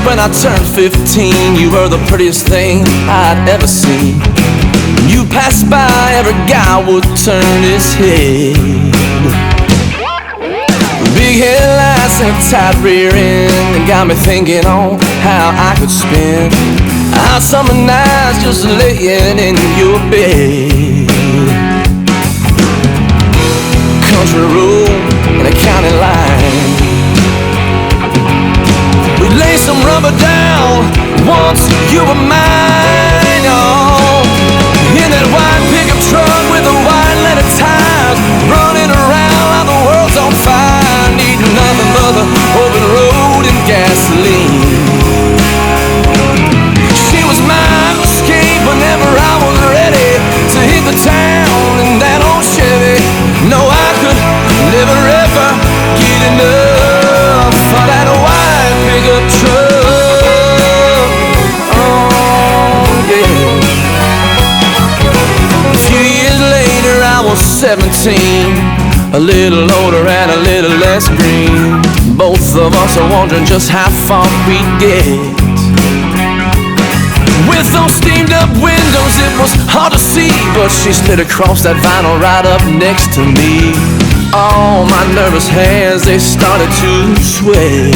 when I turned 15, you were the prettiest thing I'd ever seen. When you passed by, every guy would turn his head. Big headlights and a tight rear end got me thinking on how I could spend hot summer nights just laying in your bed. Country road and a county line, we lay some rubber down once you were mine. Oh, in that white pickup truck with the white leather tires, running around like the world's on fire, needing nothing but the open road and gasoline. She was my escape whenever I was ready to hit the town in that old Chevy. No, I could never ever get enough of that white pickup truck. Oh, yeah. A few years later I was 17, a little older and a little less green. Both of us are wondering just how far we'd get. With those steamed up windows it was hard to see, but she slid across that vinyl right up next to me. All my nervous hands, they started to sweat.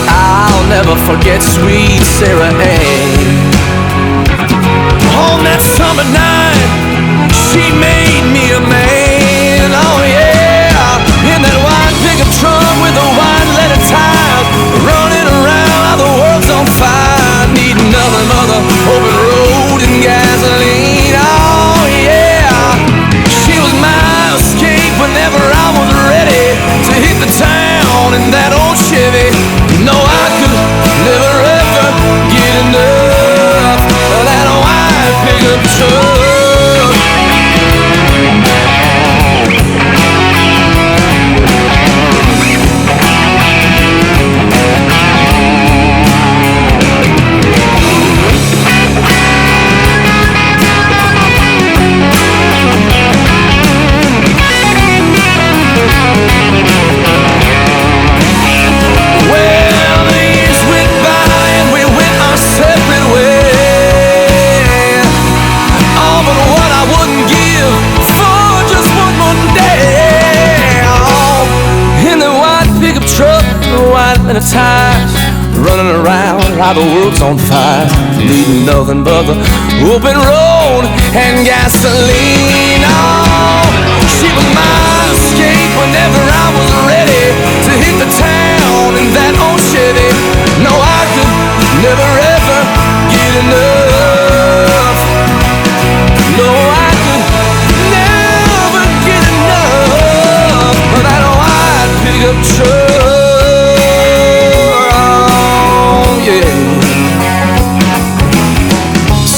I'll never forget sweet Sarah Ann. On that summer night, she made me a man. Oh yeah, in that white pickup truck with the white leather tires, running around like the world's on fire, needing nothing but the open road and gasoline. Oh yeah, she was my escape whenever I was ready to hit the town in that old Chevy. No, I could never ever get enough of that white pickup truck. And the tires running around like the world's on fire, needing nothing but the open road and gasoline. Oh, she was my escape whenever I was ready to hit the town in that old Chevy. No, I could never ever get enough. No, I could never get enough of that white pickup truck.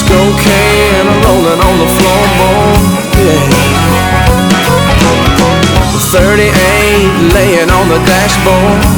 Cocaine rolling on the floorboard, yeah. 38 laying on the dashboard.